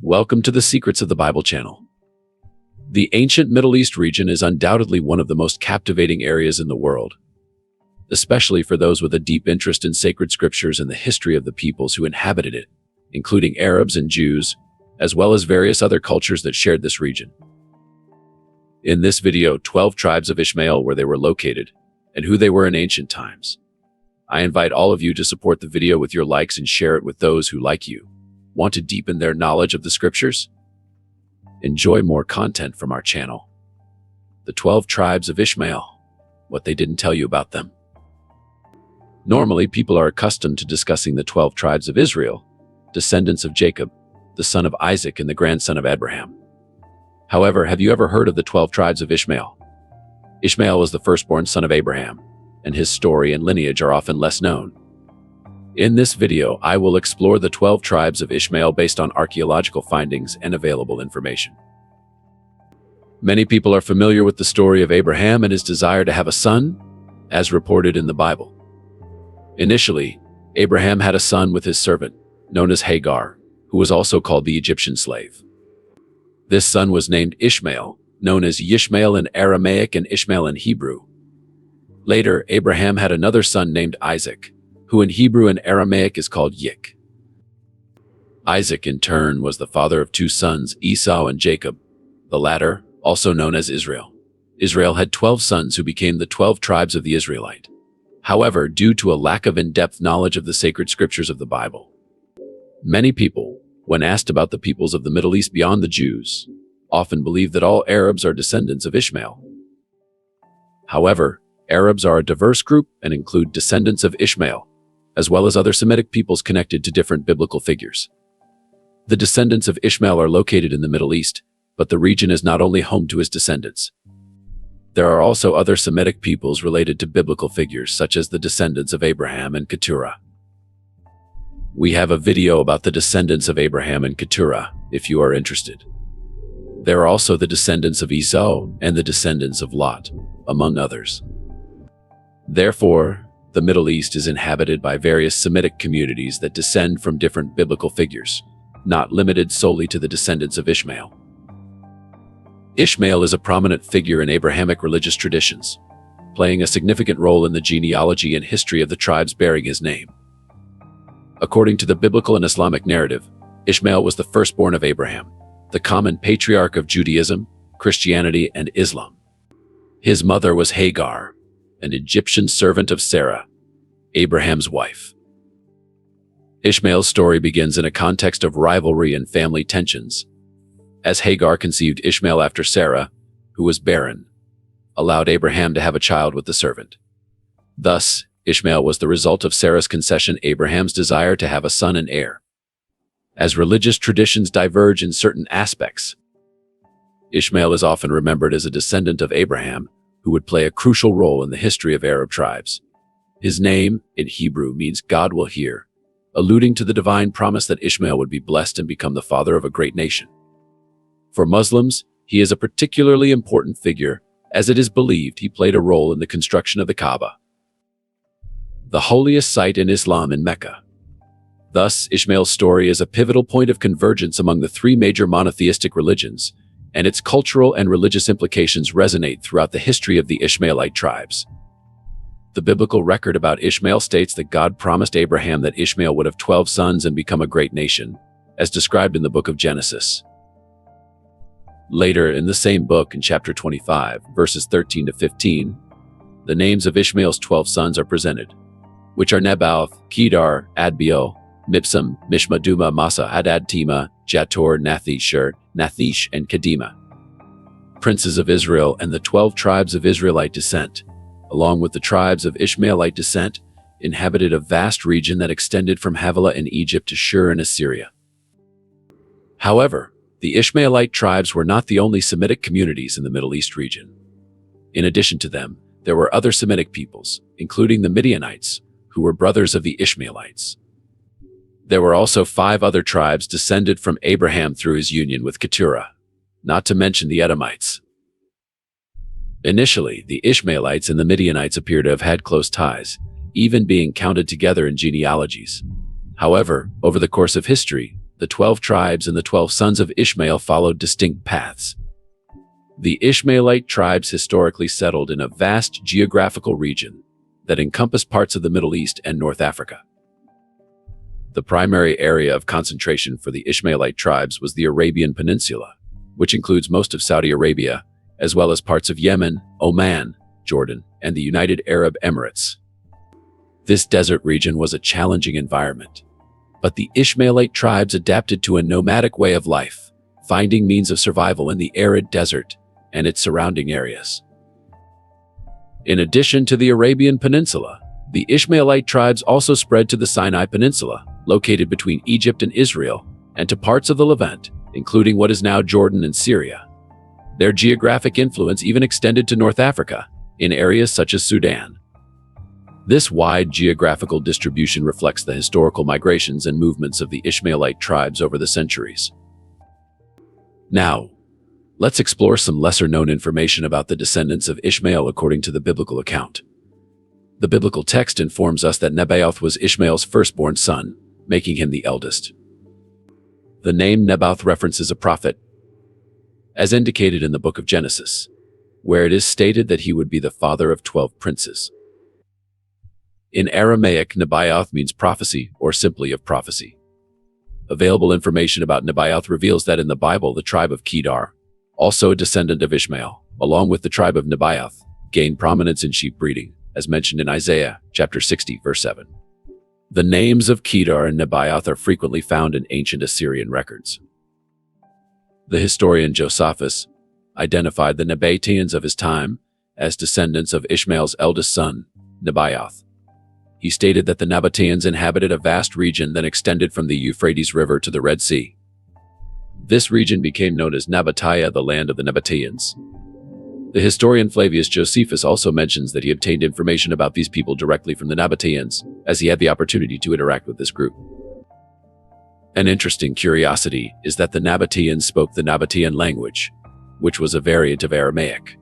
Welcome to the Secrets of the Bible channel. The ancient Middle East region is undoubtedly one of the most captivating areas in the world, especially for those with a deep interest in sacred scriptures and the history of the peoples who inhabited it, including Arabs and Jews, as well as various other cultures that shared this region. In this video, 12 tribes of Ishmael, where they were located, and who they were in ancient times. I invite all of you to support the video with your likes and share it with those who, like you, want to deepen their knowledge of the scriptures? Enjoy more content from our channel. The 12 tribes of Ishmael, what they didn't tell you about them. Normally, people are accustomed to discussing the 12 tribes of Israel, descendants of Jacob, the son of Isaac and the grandson of Abraham. However, have you ever heard of the 12 tribes of Ishmael? Ishmael was the firstborn son of Abraham, and his story and lineage are often less known. In this video, I will explore the 12 tribes of Ishmael based on archaeological findings and available information. Many people are familiar with the story of Abraham and his desire to have a son, as reported in the Bible. Initially, Abraham had a son with his servant, known as Hagar, who was also called the Egyptian slave. This son was named Ishmael, known as Yishmael in Aramaic and Ishmael in Hebrew. Later, Abraham had another son named Isaac, who in Hebrew and Aramaic is called Yik. Isaac, in turn, was the father of two sons, Esau and Jacob, the latter also known as Israel. Israel had 12 sons who became the 12 tribes of the Israelite. However, due to a lack of in-depth knowledge of the sacred scriptures of the Bible, many people, when asked about the peoples of the Middle East beyond the Jews, often believe that all Arabs are descendants of Ishmael. However, Arabs are a diverse group and include descendants of Ishmael, as well as other Semitic peoples connected to different biblical figures. The descendants of Ishmael are located in the Middle East, but the region is not only home to his descendants. There are also other Semitic peoples related to biblical figures, such as the descendants of Abraham and Keturah. We have a video about the descendants of Abraham and Keturah, if you are interested. There are also the descendants of Esau and the descendants of Lot, among others. Therefore, the Middle East is inhabited by various Semitic communities that descend from different biblical figures, not limited solely to the descendants of Ishmael. Ishmael is a prominent figure in Abrahamic religious traditions, playing a significant role in the genealogy and history of the tribes bearing his name. According to the biblical and Islamic narrative, Ishmael was the firstborn of Abraham, the common patriarch of Judaism, Christianity, and Islam. His mother was Hagar, an Egyptian servant of Sarah, Abraham's wife. Ishmael's story begins in a context of rivalry and family tensions, as Hagar conceived Ishmael after Sarah, who was barren, allowed Abraham to have a child with the servant. Thus, Ishmael was the result of Sarah's concession, Abraham's desire to have a son and heir. As religious traditions diverge in certain aspects, Ishmael is often remembered as a descendant of Abraham, who would play a crucial role in the history of Arab tribes. His name, in Hebrew, means God will hear, alluding to the divine promise that Ishmael would be blessed and become the father of a great nation. For Muslims, he is a particularly important figure, as it is believed he played a role in the construction of the Kaaba, the holiest site in Islam in Mecca. Thus, Ishmael's story is a pivotal point of convergence among the three major monotheistic religions, and its cultural and religious implications resonate throughout the history of the Ishmaelite tribes. The biblical record about Ishmael states that God promised Abraham that Ishmael would have 12 sons and become a great nation, as described in the book of Genesis. Later in the same book, in chapter 25, verses 13 to 15, the names of Ishmael's 12 sons are presented, which are Nebaioth, Kedar, Adbeel, Mibsam, Mishma, Duma, Massa, Hadad, Tema, Jator, Nathish, and Kedema, princes of Israel and the 12 tribes of Israelite descent, along with the tribes of Ishmaelite descent, inhabited a vast region that extended from Havilah in Egypt to Shur in Assyria. However, the Ishmaelite tribes were not the only Semitic communities in the Middle East region. In addition to them, there were other Semitic peoples, including the Midianites, who were brothers of the Ishmaelites. There were also 5 other tribes descended from Abraham through his union with Keturah, not to mention the Edomites. Initially, the Ishmaelites and the Midianites appear to have had close ties, even being counted together in genealogies. However, over the course of history, the the 12 tribes and the 12 sons of Ishmael followed distinct paths. The Ishmaelite tribes historically settled in a vast geographical region that encompassed parts of the Middle East and North Africa. The primary area of concentration for the Ishmaelite tribes was the Arabian Peninsula, which includes most of Saudi Arabia, as well as parts of Yemen, Oman, Jordan, and the United Arab Emirates. This desert region was a challenging environment, but the Ishmaelite tribes adapted to a nomadic way of life, finding means of survival in the arid desert and its surrounding areas. In addition to the Arabian Peninsula, the Ishmaelite tribes also spread to the Sinai Peninsula, located between Egypt and Israel, and to parts of the Levant, including what is now Jordan and Syria. Their geographic influence even extended to North Africa, in areas such as Sudan. This wide geographical distribution reflects the historical migrations and movements of the Ishmaelite tribes over the centuries. Now, let's explore some lesser-known information about the descendants of Ishmael according to the biblical account. The biblical text informs us that Nebaioth was Ishmael's firstborn son, making him the eldest. The name Nebaioth references a prophet, as indicated in the book of Genesis, where it is stated that he would be the father of 12 princes. In Aramaic, Nebaioth means prophecy or simply of prophecy. Available information about Nebaioth reveals that in the Bible, the tribe of Kedar, also a descendant of Ishmael, along with the tribe of Nebaioth, gained prominence in sheep breeding, as mentioned in Isaiah chapter 60, verse 7. The names of Kedar and Nebaioth are frequently found in ancient Assyrian records. The historian Josephus identified the Nabateans of his time as descendants of Ishmael's eldest son, Nebaioth. He stated that the Nabateans inhabited a vast region that extended from the Euphrates River to the Red Sea. This region became known as Nabatea, the land of the Nabateans. The historian Flavius Josephus also mentions that he obtained information about these people directly from the Nabateans, as he had the opportunity to interact with this group. An interesting curiosity is that the Nabateans spoke the Nabatean language, which was a variant of Aramaic.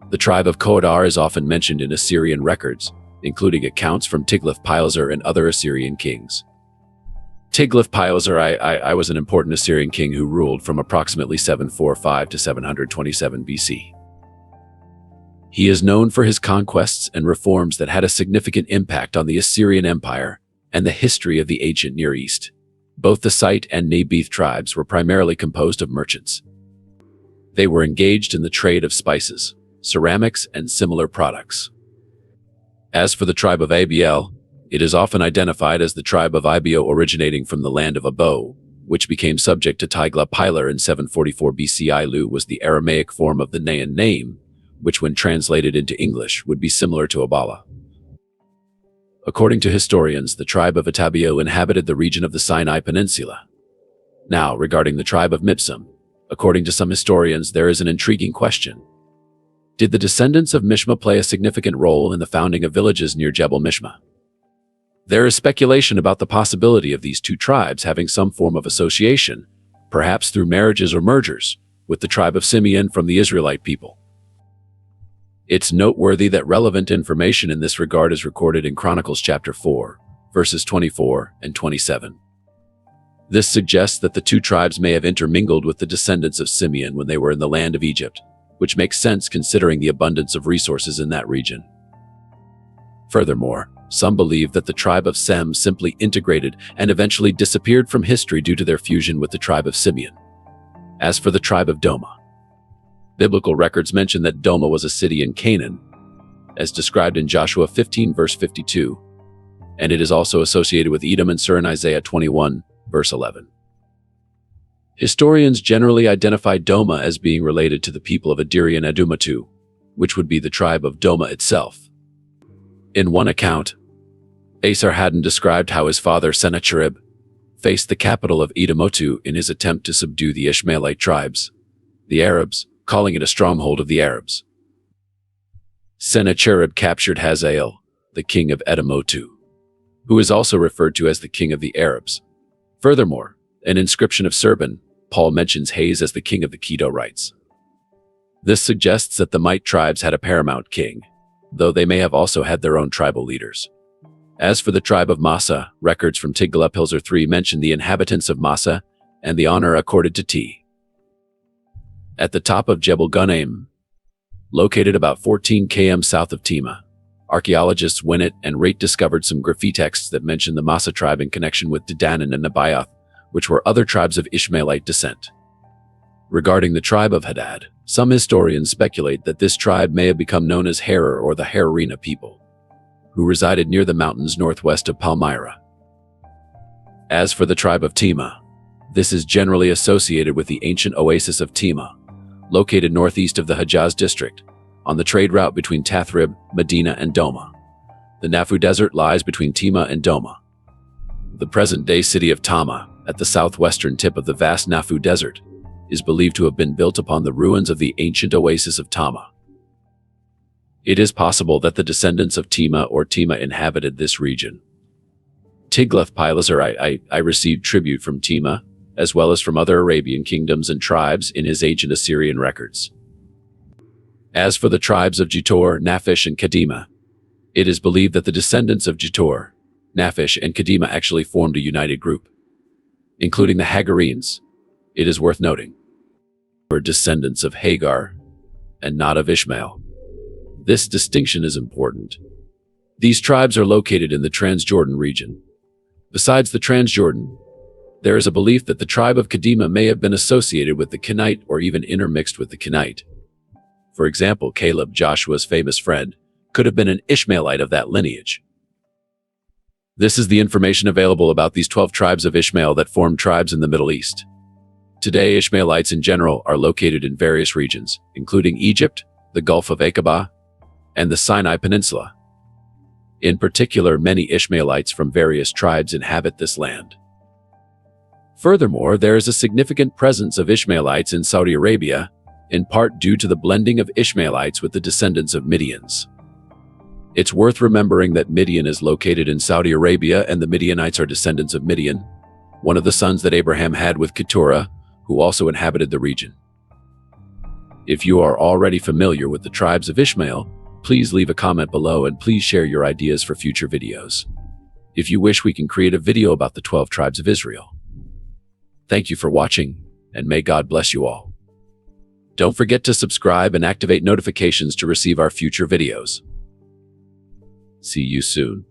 The tribe of Kodar is often mentioned in Assyrian records, including accounts from Tiglath-Pileser and other Assyrian kings. Tiglath-Pileser I was an important Assyrian king who ruled from approximately 745 to 727 BC. He is known for his conquests and reforms that had a significant impact on the Assyrian Empire and the history of the ancient Near East. Both the Site and Nebaioth tribes were primarily composed of merchants. They were engaged in the trade of spices, ceramics, and similar products. As for the tribe of Abiel, it is often identified as the tribe of Ibio originating from the land of Abo, which became subject to Tiglath-Pileser in 744 BC. Ilu was the Aramaic form of the Naaman name, which when translated into English would be similar to Abala. According to historians, the tribe of Atabio inhabited the region of the Sinai Peninsula. Now, regarding the tribe of Mipsam, according to some historians, there is an intriguing question. Did the descendants of Mishma play a significant role in the founding of villages near Jebel Mishma? There is speculation about the possibility of these two tribes having some form of association, perhaps through marriages or mergers, with the tribe of Simeon from the Israelite people. It's noteworthy that relevant information in this regard is recorded in Chronicles chapter 4, verses 24 and 27. This suggests that the two tribes may have intermingled with the descendants of Simeon when they were in the land of Egypt, which makes sense considering the abundance of resources in that region. Furthermore, some believe that the tribe of Sem simply integrated and eventually disappeared from history due to their fusion with the tribe of Simeon. As for the tribe of Doma, biblical records mention that Doma was a city in Canaan, as described in Joshua 15 verse 52, and it is also associated with Edom and Sur in Isaiah 21 verse 11. Historians generally identify Doma as being related to the people of Adiri and Adumatu, which would be the tribe of Doma itself. In one account, Esarhaddon described how his father Sennacherib faced the capital of Edomotu in his attempt to subdue the Ishmaelite tribes, the Arabs, calling it a stronghold of the Arabs. Sennacherib captured Hazael, the king of Edomotu, who is also referred to as the king of the Arabs. Furthermore, an inscription of Serban, Paul mentions Hayes as the king of the Kedarites. This suggests that the Mite tribes had a paramount king, though they may have also had their own tribal leaders. As for the tribe of Massa, records from Tiglath-Pileser III mention the inhabitants of Massa and the honor accorded to T. At the top of Jebel Ghanaim, located about 14 km south of Tima, archaeologists Winnett and Rate discovered some graffiti texts that mention the Massa tribe in connection with Dedan and Nebaioth, which were other tribes of Ishmaelite descent. Regarding the tribe of Hadad, some historians speculate that this tribe may have become known as Harar or the Hararina people, who resided near the mountains northwest of Palmyra. As for the tribe of Tima, this is generally associated with the ancient oasis of Tima, located northeast of the Hejaz district, on the trade route between Tathrib, Medina, and Doma. The Nafu Desert lies between Tima and Doma. The present-day city of Tama, at the southwestern tip of the vast Nafu Desert, is believed to have been built upon the ruins of the ancient oasis of Tama. It is possible that the descendants of Tima or Tima inhabited this region. Tiglath-Pileser I received tribute from Tima, as well as from other Arabian kingdoms and tribes in his ancient Assyrian records. As for the tribes of Jitor, Naphish, and Kadima, it is believed that the descendants of Jitor, Naphish, and Kadima actually formed a united group, including the Hagarenes. It is worth noting, were descendants of Hagar and not of Ishmael. This distinction is important. These tribes are located in the Transjordan region. Besides the Transjordan, there is a belief that the tribe of Kadima may have been associated with the Kenite or even intermixed with the Kenite. For example, Caleb, Joshua's famous friend, could have been an Ishmaelite of that lineage. This is the information available about these 12 tribes of Ishmael that formed tribes in the Middle East. Today, Ishmaelites in general are located in various regions, including Egypt, the Gulf of Aqaba, and the Sinai Peninsula. In particular, many Ishmaelites from various tribes inhabit this land. Furthermore, there is a significant presence of Ishmaelites in Saudi Arabia, in part due to the blending of Ishmaelites with the descendants of Midians. It's worth remembering that Midian is located in Saudi Arabia and the Midianites are descendants of Midian, one of the sons that Abraham had with Keturah, who also inhabited the region. If you are already familiar with the tribes of Ishmael, please leave a comment below and please share your ideas for future videos. If you wish, we can create a video about the 12 tribes of Israel. Thank you for watching, and may God bless you all. Don't forget to subscribe and activate notifications to receive our future videos. See you soon.